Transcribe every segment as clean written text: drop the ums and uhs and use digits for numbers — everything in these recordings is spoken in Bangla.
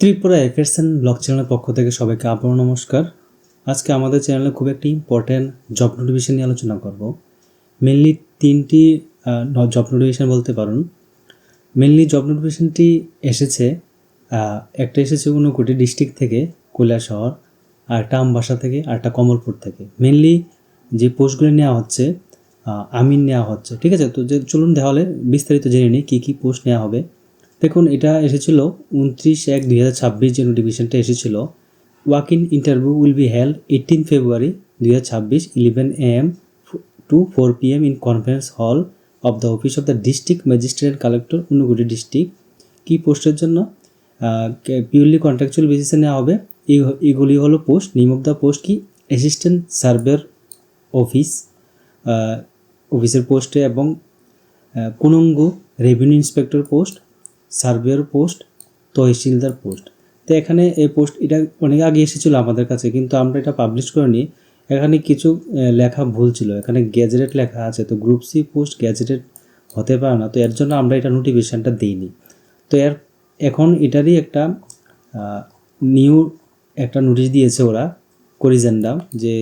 ত্রিপুরা অ্যাফেয়ার্স অ্যান্ড ব্লগ চ্যানেলের পক্ষ থেকে সবাইকে আবারও নমস্কার। আজকে আমাদের চ্যানেলে খুব একটি ইম্পর্ট্যান্ট জব নোটিফিকেশন নিয়ে আলোচনা করব। মেনলি তিনটি জব নোটিফিকেশন বলতে পারুন। মেনলি জব নোটিফিকেশনটি এসেছে, একটা এসেছে ঊনকোটি ডিস্ট্রিক্ট থেকে কৈলাসহর, আর একটা আমবাসা থেকে, আর একটা কমলপুর থেকে। মেনলি যে পোস্টগুলো নেওয়া হচ্ছে আমিন নেওয়া হচ্ছে, ঠিক আছে। তো চলুন তাহলে বিস্তারিত জেনে নিই কী কী পোস্ট নেওয়া হবে। দেখুন, এটা এসেছিল 29/1/2026 যে নোটিফিকেশনটা এসেছিল। Walk in interview will be held 18 February 2026 11 AM to 4 PM in conference hall of the office of the district magistrate collector Unakoti district. কী পোস্টের জন্য? পিওরলি কন্ট্রাকচুয়াল বেসিসে নেওয়া হবে। এগুলি হলো post. Name of the post কি? অ্যাসিস্ট্যান্ট সার্ভেয়ার অফিসের পোস্টে, এবং Kanungo revenue inspector post, surveyor post, tehsildar post. তো এখানে এই পোস্ট এটা অনেক আগে এসেছিলো আমাদের কাছে, কিন্তু আমরা এটা পাবলিশ করিনি। এখানে কিছু লেখা ভুল ছিল, এখানে গ্যাজেটেড লেখা আছে, তো গ্রুপ সি পোস্ট গ্যাজেটেড হতে পারে না, তো এর জন্য আমরা এটা নোটিফিকেশানটা দিইনি। তো এখন এটারই একটা নিউ একটা নোটিশ দিয়েছে ওরা, করিজেন্ডা, যে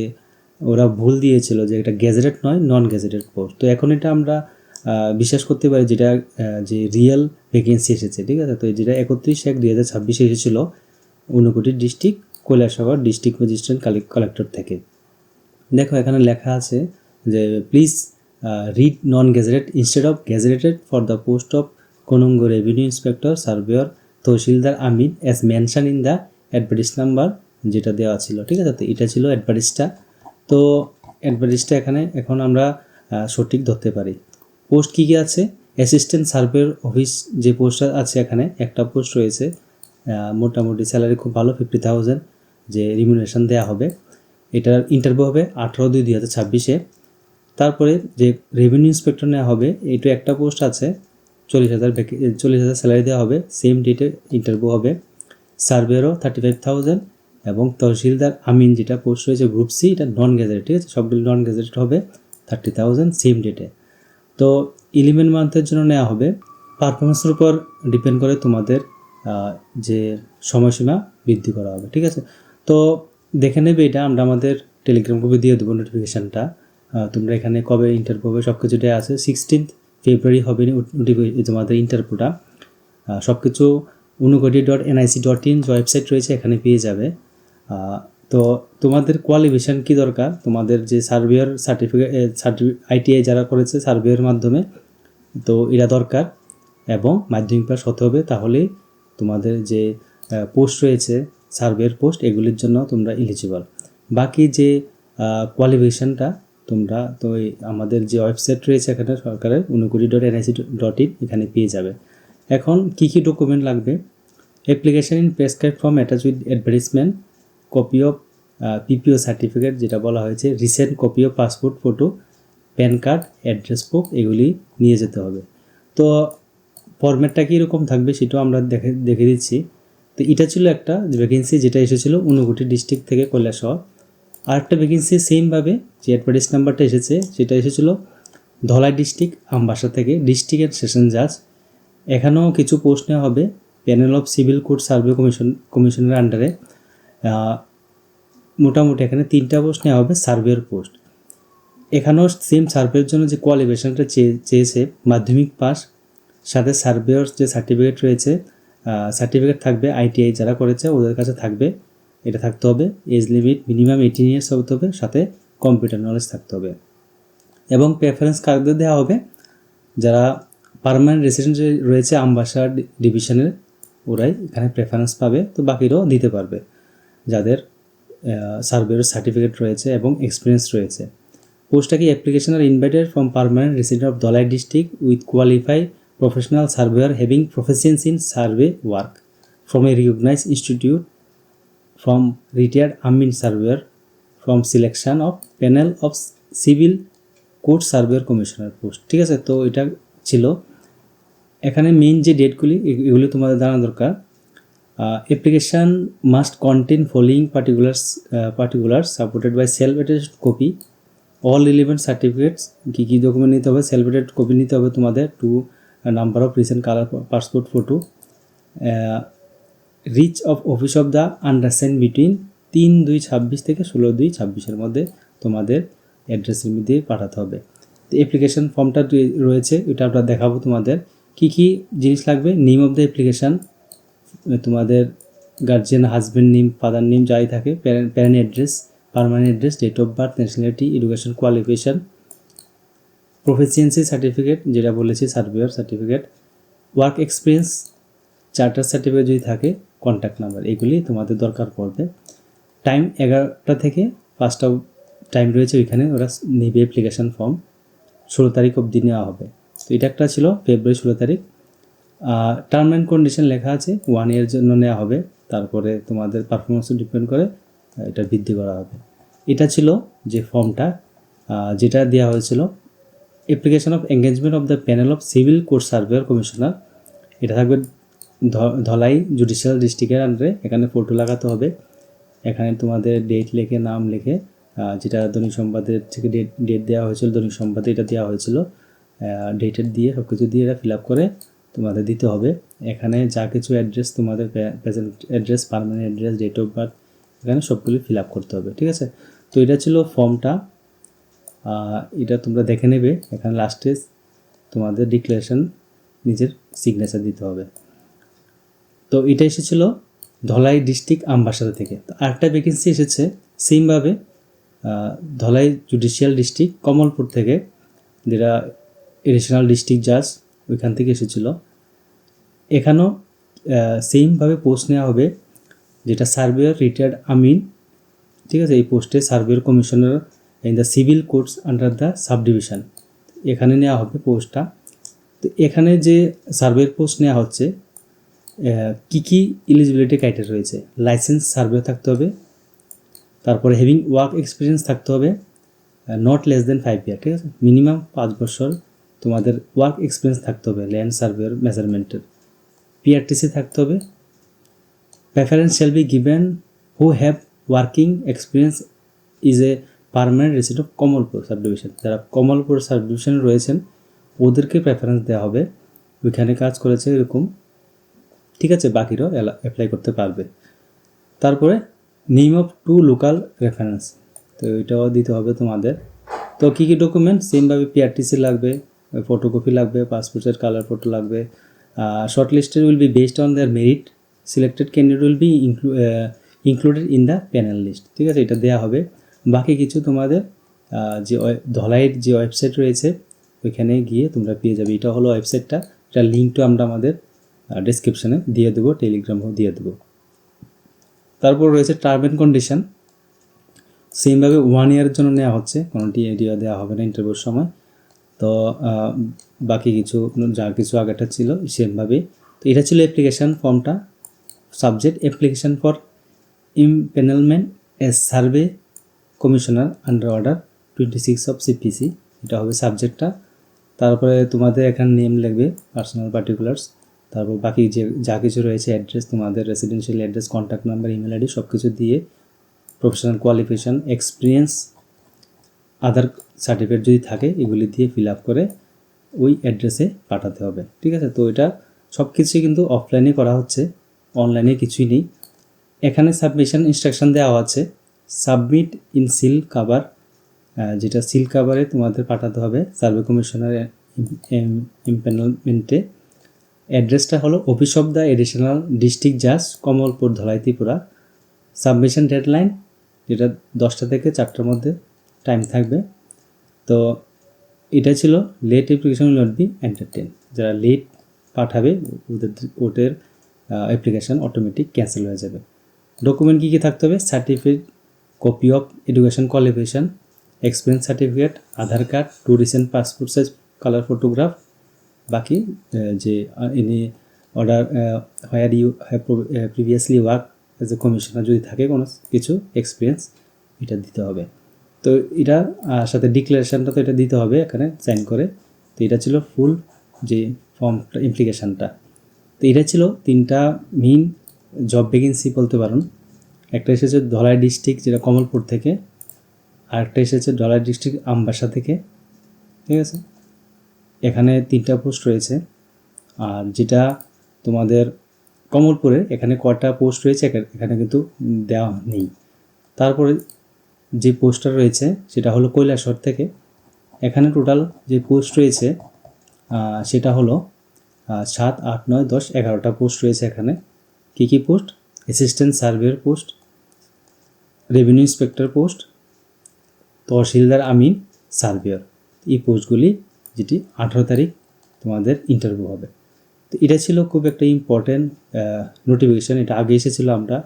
ওরা ভুল দিয়েছিল যে এটা গ্যাজেটেড নয়, নন গ্যাজেটেড পোস্ট। তো এখন এটা আমরা বিশ্বাস করতে পারি যেটা যে রিয়েল ভ্যাকেন্সি এসেছে, ঠিক আছে। তো যেটা 31/1/2026 এসেছিলো Unakoti district Kailashahar district magistrate collector থেকে। দেখো এখানে লেখা আছে যে please read non gazetted instead of gazetted for the post of Kanungo revenue inspector, surveyor, tehsildar amin as mention in the advertise number যেটা দেওয়া ছিল, ঠিক আছে। তো এটা ছিল অ্যাডভার্টাইজটা। তো অ্যাডভার্টাইজটা এখন আমরা সঠিক ধরতে পারি। পোস্ট কী কী আছে? অ্যাসিস্ট্যান্ট সার্ভেয়ার অফিস যে পোস্টটা আছে, এখানে একটা পোস্ট রয়েছে। মোটামুটি স্যালারি খুব ভালো, 50,000 যে রিমিউনারেশন দেওয়া হবে। এটার ইন্টারভিউ হবে 18/2/2026। তারপরে যে রেভিনিউ ইন্সপেক্টর নেওয়া হবে, এটা একটা পোস্ট আছে, 40,000 স্যালারি দেওয়া হবে, সেম ডেটে ইন্টারভিউ হবে। সার্ভেয়ারও 35,000, এবং তহসিলদার আমিন যেটা পোস্ট রয়েছে গ্রুপ সি, এটা নন গ্যাজেটেড, ঠিক আছে। সবগুলো নন গ্যাজেটেড হবে, 30,000 সেম ডেটে। তো 11 মান্থের জন্য নেওয়া হবে। পারফরমেন্সের উপর ডিপেন্ড করে তোমাদের যে সময়সীমা বৃদ্ধি করা হবে, ঠিক আছে। তো দেখে নেবে এটা, আমরা আমাদের টেলিগ্রাম গ্রুপে দিয়ে দেবো নোটিফিকেশানটা। তোমরা এখানে কবে ইন্টারভিউ হবে সব কিছুটাই আছে। 16 ফেব্রুয়ারি হবে তোমাদের ইন্টারভিউটা। সব কিছু unukoti.nic.in যে ওয়েবসাইট রয়েছে এখানে পেয়ে যাবে। তো তোমাদের কোয়ালিফিকেশান কী দরকার? তোমাদের যে সার্ভেয়ার সার্টিফিকেট ITI যারা করেছে সার্ভেয়ার মাধ্যমে, তো এটা দরকার, এবং মাধ্যমিক পাস হতে হবে, তাহলেই তোমাদের যে পোস্ট রয়েছে সার্ভেয়ার পোস্ট, এগুলির জন্য তোমরা এলিজিবল। বাকি যে কোয়ালিফিকেশানটা তোমরা তো আমাদের যে ওয়েবসাইট রয়েছে এখানে সরকারের unukoti.nic.in এখানে পেয়ে যাবে। এখন কী কী ডকুমেন্ট লাগবে? Application in prescribe form attach with advertisement, copy of PPO certificate যেটা বলা হয়েছে, recent copy of passport photo, pan card, address proof, এগুলি নিয়ে যেতে হবে। তো ফরম্যাটটা কীরকম থাকবে সেটাও আমরা দেখে দিচ্ছি। তো এটা ছিল একটা ভ্যাকেন্সি যেটা এসেছিলো ঊনকোটি ডিস্ট্রিক্ট থেকে কৈলাসহর। আর একটা ভ্যাকেন্সি সেমভাবে যে অ্যাডভার্টাইজ নাম্বারটা এসেছে সেটা এসেছিলো ধলাই ডিস্ট্রিক্ট আমবাসা থেকে, ডিস্ট্রিক্ট অ্যান্ড সেশন জাজ। এখানেও কিছু পোস্ট নেওয়া হবে panel of civil code survey কমিশনের আন্ডারে। মোটামুটি এখানে 3টা পোস্ট নেওয়া হবে, সার্ভেয়ার পোস্ট। এখানেও সেম সার্ভের জন্য যে কোয়ালিফিকেশানটা চেয়েছে মাধ্যমিক পাস, সাথে সার্ভেয়ার যে সার্টিফিকেট রয়েছে, সার্টিফিকেট থাকবে, ITI যারা করেছে ওদের কাছে থাকবে, এটা থাকতে হবে। এজ লিমিট মিনিমাম 18 ইয়ার্স হতে হবে, সাথে কম্পিউটার নলেজ থাকতে হবে। এবং প্রেফারেন্স কার্ডদের দেওয়া হবে যারা পার্মানেন্ট রেসিডেন্ট রয়েছে আমবাসা ডিভিশনের, ওরাই এখানে প্রেফারেন্স পাবে। তো বাকিরাও দিতে পারবে যাদের সার্ভেয়ার সার্টিফিকেট রয়েছে এবং এক্সপিরিয়েন্স রয়েছে। পোস্টটা কি? Application are invited from permanent resident of Dhalai district with qualified professional surveyor having proficiency in survey work from a recognise institute, from retired amin surveyor, from selection of panel of civil code surveyor commissioner post, ঠিক আছে। তো এটা ছিল। এখানে মেইন যে ডেটগুলি এগুলি তোমাদের জানা দরকার। Application must contain following particulars supported by self attested copy all relevant certificates. কী কী ডকুমেন্ট নিতে হবে? সেলফ অ্যাটেস্টেড কপি নিতে হবে তোমাদের, 2 number of recent colour passport photo, reach of office of the undersign between 3/2/26 থেকে 16/2/26 মধ্যে তোমাদের অ্যাড্রেসের মধ্যে পাঠাতে হবে। তো অ্যাপ্লিকেশন ফর্মটা রয়েছে, এটা আমরা দেখাবো তোমাদের কি কি জিনিস লাগবে। নেম অফ দ্য অ্যাপ্লিকেশান, তোমাদের guardian, husband name, father name যাই থাকে, parent address, permanent address, date of birth, nationality, education qualification, proficiency certificate যেটা বলেছি, surveyor certificate, work experience, charter certificate যদি থাকে, কন্ট্যাক্ট নাম্বার, এগুলি তোমাদের দরকার পড়বে। টাইম 11টা থেকে 5টা টাইম রয়েছে, ওইখানে ওরা নেবে অ্যাপ্লিকেশান ফর্ম। 16 তারিখ অবধি নেওয়া হবে। তো এটা একটা ছিল ফেব্রুয়ারি 16 তারিখ। টার্ম অ্যান্ড কন্ডিশন লেখা আছে, 1 year জন্য নেওয়া হবে, তারপরে তোমাদের পারফরমেন্সে ডিপেন্ড করে এটা বৃদ্ধি করা হবে। এটা ছিল যে ফর্মটা যেটা দেওয়া হয়েছিল, application of engagement of the panel of civil court surveyor commissioner. এটা থাকবে ধলাই জুডিশিয়াল ডিস্ট্রিক্টের আন্ডারে। এখানে ফটো লাগাতে হবে, এখানে তোমাদের ডেট লিখে, নাম লিখে, যেটা দৈনিক সংবাদের থেকে ডেট দেওয়া হয়েছিল, দৈনিক সংবাদে এটা দেওয়া হয়েছিল, ডেটের দিয়ে সব কিছু দিয়ে এটা ফিল আপ করে তোমাদের দিতে হবে। এখানে যা কিছু অ্যাড্রেস, তোমাদের present address, permanent address, date of birth, এখানে সবগুলি ফিল আপ করতে হবে, ঠিক আছে। তো এটা ছিল ফর্মটা, এটা তোমরা দেখে নেবে। এখানে লাস্টে তোমাদের ডিক্লারেশন, নিজের সিগনেচার দিতে হবে। তো এটা এসেছিল ধলাই ডিস্ট্রিক্ট আমবাসা থেকে। তো আরেকটা ভ্যাকেন্সি এসেছে সেমভাবে ধলাই জুডিশিয়াল ডিস্ট্রিক্ট কমলপুর থেকে, যেটা এডিশনাল ডিস্ট্রিক্ট জাজ, ওইখান থেকে এসেছিলো। এখানেও সেমভাবে পোস্ট নেওয়া হবে, যেটা সার্ভেয়ার রিটায়ার্ড আমিন, ঠিক আছে। এই পোস্টে surveyor commissioner in the civil courts under the sub division, এখানে নেওয়া হবে পোস্টটা। তো এখানে যে সার্ভেয়ার পোস্ট নেওয়া হচ্ছে, কী কী এলিজিবিলিটি ক্রাইটেরিয়া রয়েছে, লাইসেন্স সার্ভে থাকতে হবে, তারপরে হ্যাভিং ওয়ার্ক এক্সপিরিয়েন্স থাকতে হবে, নট লেস দেন 5 year, ঠিক আছে। মিনিমাম 5 বছর তোমাদের ওয়ার্ক এক্সপিরিয়েন্স থাকতে হবে ল্যান্ড সার্ভেয়ার মেজারমেন্টের। পিআরটিসি থাকতে হবে। Preference shall be given who have working experience is a permanent resident of Kamalpur sub division. যারা কমলপুর সাব ডিভিশনে রয়েছেন ওদেরকে প্রেফারেন্স দেওয়া হবে, ওইখানে কাজ করেছে এরকম, ঠিক আছে। বাকিরাও অ্যাপ্লাই করতে পারবে। তারপরে নেম অফ 2 লোকাল রেফারেন্স, তো এটাও দিতে হবে তোমাদের। তো কী কী ডকুমেন্ট, সেমভাবে পিআরটিসি লাগবে, ফটোকপি লাগবে, পাসপোর্টের কালার ফটো লাগবে। Short listed will be based on their merit, selected candidate will be included in the panel list, ঠিক আছে। এটা দেওয়া হবে। বাকি কিছু তোমাদের যে ধলাইয়ের যে ওয়েবসাইট রয়েছে ওইখানে গিয়ে তোমরা পেয়ে যাবে। এটা হলো ওয়েবসাইটটা, এটা লিঙ্কটা আমরা আমাদের ডেসক্রিপশানে দিয়ে দেবো, টেলিগ্রামেও দিয়ে দেবো। তারপর রয়েছে টার্ম অ্যান্ড কন্ডিশন, সেমভাবে 1 year জন্য নেওয়া হচ্ছে, কোনো টিএডিও দেওয়া হবে না ইন্টারভিউর সময়। তো বাকি কিছু যা কিছু আগেটা ছিল সেমভাবে। তো এটা ছিল অ্যাপ্লিকেশান ফর্মটা। Subject application for empanelment as survey commissioner under order 26 of CPC, এটা হবে সাবজেক্টটা। তারপরে তোমাদের এখানে নেম লিখবে, পার্সোনাল পার্টিকুলার্স, তারপর বাকি যে যা কিছু রয়েছে অ্যাড্রেস, তোমাদের residential address, contact number, email ID সব কিছু দিয়ে, প্রফেশনাল কোয়ালিফিকেশান, এক্সপিরিয়েন্স, আদার সার্টিফিকেট যদি থাকে এগুলি দিয়ে ফিল আপ করে ওই অ্যাড্রেসে পাঠাতে হবে, ঠিক আছে। তো এটা সব কিছুই কিন্তু অফলাইনে করা হচ্ছে, অনলাইনে কিছুই নেই। এখানে সাবমিশন ইনস্ট্রাকশন দেওয়া আছে, সাবমিট ইন সিল কাভার, যেটা সিল কাভারে তোমাদের পাঠাতে হবে সার্ভে কমিশনার ইমপ্যানেলমেন্টে। অ্যাড্রেসটা হলো office of the additional district জাজ, কমলপুর, ধলাই, ত্রিপুরা। সাবমিশন ডেডলাইন, যেটা 10টা থেকে 4টার মধ্যে টাইম থাকবে। তো এটা ছিল late application will not be entertain, যারা লেট পাঠাবে ওদের অ্যাপ্লিকেশান অটোমেটিক ক্যান্সেল হয়ে যাবে। ডকুমেন্ট কী কী থাকতে হবে, certificate, copy of education qualification, experience certificate, Aadhaar card, 2 recent passport size colour photograph. বাকি যে any order where you have previously work as a commissioner যদি থাকে কোনো কিছু এক্সপিরিয়েন্স, এটা দিতে হবে। তো এটা সাথে ডিক্লারেশানটা তো এটা দিতে হবে এখানে সাইন করে। তো এটা ছিল ফুল যে ফর্মটা, অ্যাপ্লিকেশানটা। তো এটা ছিল 3টা মেইন জব ভ্যাকেন্সি বলতে পারেন। একটা এসেছে ধলাই ডিস্ট্রিক্ট, যেটা কমলপুর থেকে, আরেকটা এসেছে ধলাই ডিস্ট্রিক্ট আমবাসা থেকে, ঠিক আছে। এখানে 3টা পোস্ট রয়েছে। আর যেটা তোমাদের কমলপুরে এখানে কটা পোস্ট রয়েছে এখানে কিন্তু দেওয়া নেই। তারপরে যে পোস্টটা রয়েছে সেটা হলো কৈলাসহর থেকে। এখানে টোটাল যে পোস্ট রয়েছে সেটা হলো 7, 8, 9, 10, 11টা পোস্ট রয়েছে এখানে। কী post? Assistant surveyor post, revenue inspector post, tehsildar amin, surveyor. এই পোস্টগুলি যেটি 18 তারিখ তোমাদের ইন্টারভিউ হবে। তো এটা ছিল খুব একটা ইম্পর্ট্যান্ট নোটিফিকেশান। এটা আগে এসেছিলো, আমরা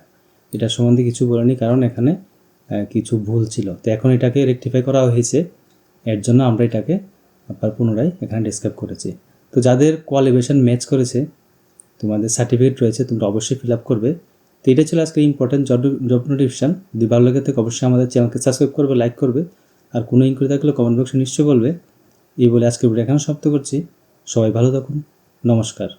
এটা সম্বন্ধে কিছু বলিনি কারণ এখানে কিছু ভুল ছিল। তো এখন এটাকে রেকটিফাই করা হয়েছে, এর জন্য আমরা এটাকে আবার পুনরায় এখানে ডেসক্রাইব করেছি। তো যাদের কোয়ালিফিকেশান ম্যাচ করেছে, তোমাদের সার্টিফিকেট রয়েছে, তোমরা অবশ্যই ফিল আপ করবে। তো এটা ছিল আজকে ইম্পর্ট্যান্ট জব নোটিফিকেশান। যদি ভালো লাগে থাকে অবশ্যই আমাদের চ্যানেলকে সাবস্ক্রাইব করবে, লাইক করবে, আর কোনো ইনকোয়ারি থাকলে কমেন্ট বক্সে নিশ্চয়ই বলবে। এই বলে আজকের ভিডিও এখানে সমাপ্ত করছি। সবাই ভালো থাকুন, নমস্কার।